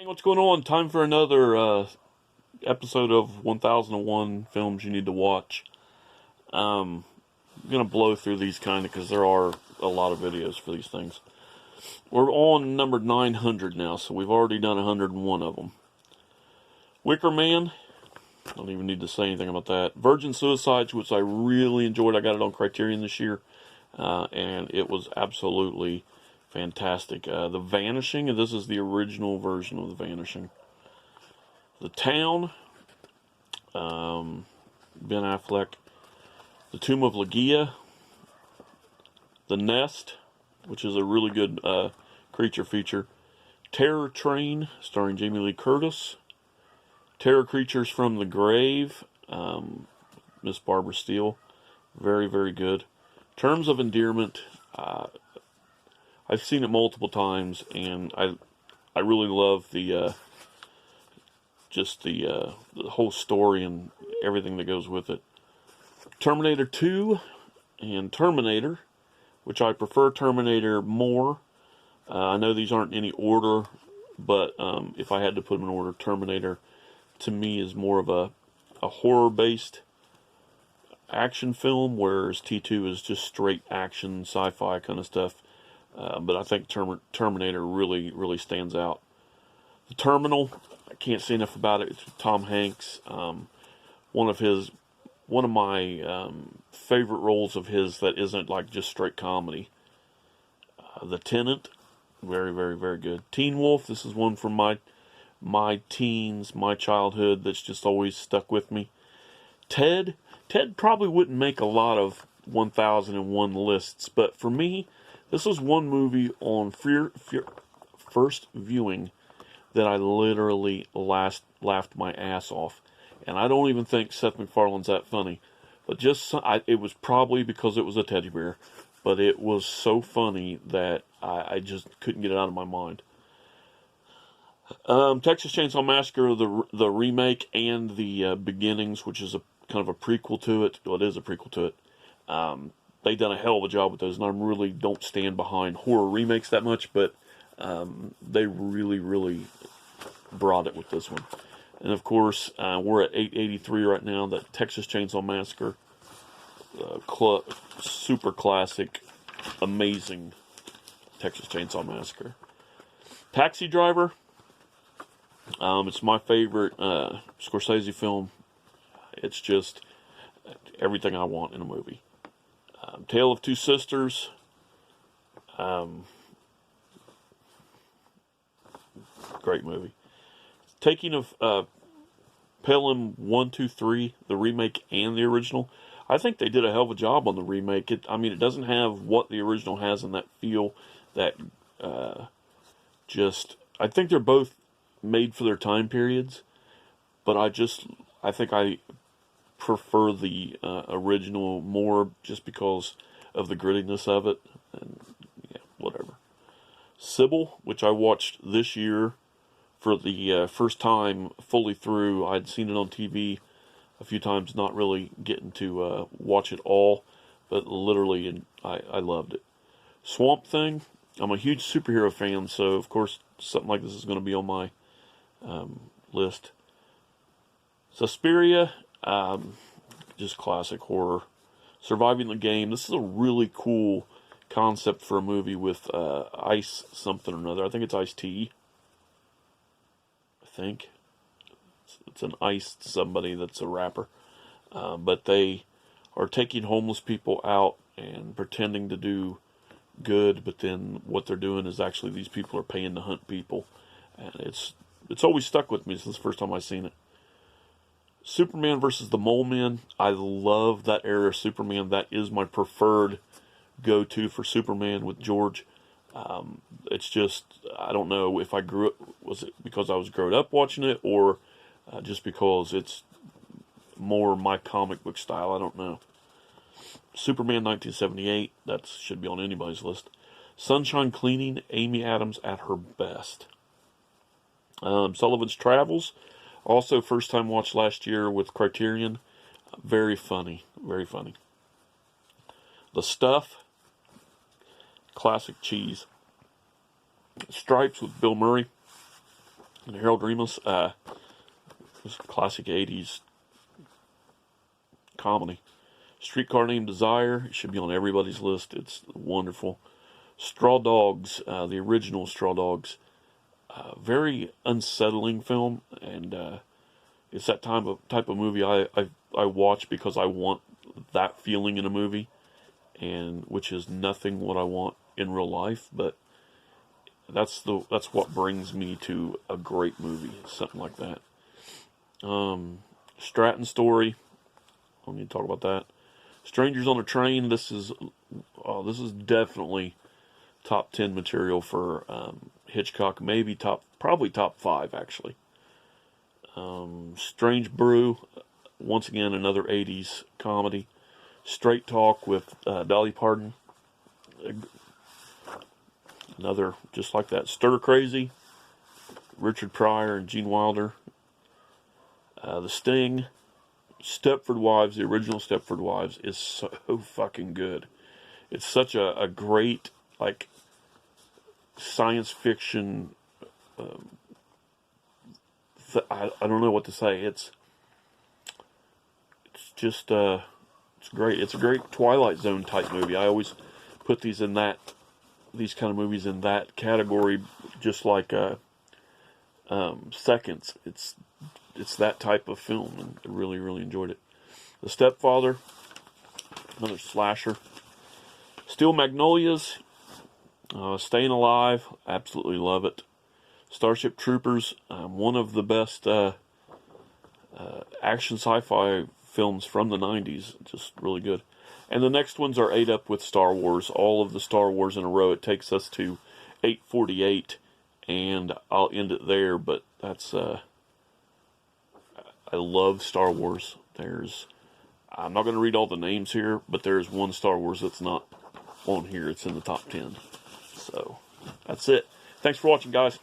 What's going on? Time for another episode of 1001 Films You Need to Watch. I'm going to blow through these kind of because there are a lot of videos for these things. We're on number 900 now, so we've already done 101 of them. Wicker Man, I don't even need to say anything about that. Virgin Suicides, which I really enjoyed. I got it on Criterion this year, and it was absolutely fantastic. The Vanishing, and this is the original version of The Vanishing. The Town, Ben Affleck. The Tomb of Ligeia. The Nest, which is a really good creature feature. Terror Train, starring Jamie Lee Curtis. Terror Creatures from the Grave, Miss Barbara Steele. Very, very good. Terms of Endearment, I've seen it multiple times, and I really love the whole story and everything that goes with it. Terminator 2 and Terminator, which I prefer Terminator more. I know these aren't in any order, but if I had to put them in order, Terminator to me is more of a horror-based action film, whereas T2 is just straight action, sci-fi kind of stuff. But I think Terminator really, really stands out. The Terminal, I can't say enough about it. It's Tom Hanks. One of my favorite roles of his that isn't like just straight comedy. The Tenant, very, very, very good. Teen Wolf, this is one from my teens, my childhood that's just always stuck with me. Ted probably wouldn't make a lot of 1001 lists, but for me, this was one movie on first viewing that I literally laughed my ass off. And I don't even think Seth MacFarlane's that funny. But it was probably because it was a teddy bear. But it was so funny that I just couldn't get it out of my mind. Texas Chainsaw Massacre, the remake, and the Beginnings, which is a kind of a prequel to it. Well, it is a prequel to it. They've done a hell of a job with those, and I really don't stand behind horror remakes that much, but they really, really brought it with this one. And of course, we're at 883 right now. The Texas Chainsaw Massacre, super classic, amazing Texas Chainsaw Massacre. Taxi Driver, it's my favorite Scorsese film. It's just everything I want in a movie. Tale of Two Sisters. Great movie. Taking of Pelham 1, 2, 3, the remake and the original. I think they did a hell of a job on the remake. It doesn't have what the original has in that feel. That I think they're both made for their time periods, but I think I prefer the original more just because of the grittiness of it, and yeah, whatever. Sybil, which I watched this year for the first time fully through. I'd seen it on TV a few times, not really getting to watch it all, but literally, and I loved it. Swamp Thing, I'm a huge superhero fan, so of course something like this is going to be on my list. Suspiria, just classic horror. Surviving the Game, this is a really cool concept for a movie with Ice something or another. I think it's Ice-T. I think it's an Ice somebody that's a rapper. But they are taking homeless people out and pretending to do good, but then what they're doing is actually these people are paying to hunt people. And it's always stuck with me since the first time I seen it. Superman versus the Mole Men. I love that era of Superman. That is my preferred go-to for Superman with George. It's just, I don't know if was it because I was grown up watching it, or just because it's more my comic book style. I don't know. Superman 1978. That should be on anybody's list. Sunshine Cleaning. Amy Adams at her best. Sullivan's Travels. Also, first time watched last year with Criterion. Very funny. Very funny. The Stuff. Classic cheese. Stripes with Bill Murray. and Harold Ramis. This classic 80s comedy. Streetcar Named Desire. It should be on everybody's list. It's wonderful. Straw Dogs, the original Straw Dogs. Very unsettling film, and it's that type of movie I watch because I want that feeling in a movie, and which is nothing what I want in real life, but that's what brings me to a great movie, something like that. Stratton Story. I don't need to talk about that. Strangers on a Train. This is definitely top 10 material for Hitchcock. Probably top 5 actually. Strange Brew. Once again, another 80s comedy. Straight Talk with Dolly Parton. Another just like that. Stir Crazy. Richard Pryor and Gene Wilder. The Sting. Stepford Wives, the original Stepford Wives, is so fucking good. It's such a great, like, science fiction. I don't know what to say. It's just it's great. It's a great Twilight Zone type movie. I always put these kind of movies in that category, just like Seconds. It's that type of film, and I really, really enjoyed it. The Stepfather, another slasher. Steel Magnolias, Staying Alive, absolutely love it. Starship Troopers, one of the best action sci-fi films from the 90s, just really good. And the next ones are ate up with Star Wars, all of the Star Wars in a row. It takes us to 848, and I'll end it there, but that's... I love Star Wars. I'm not going to read all the names here, but there's one Star Wars that's not on here. It's in the top 10. So, that's it. Thanks for watching, guys.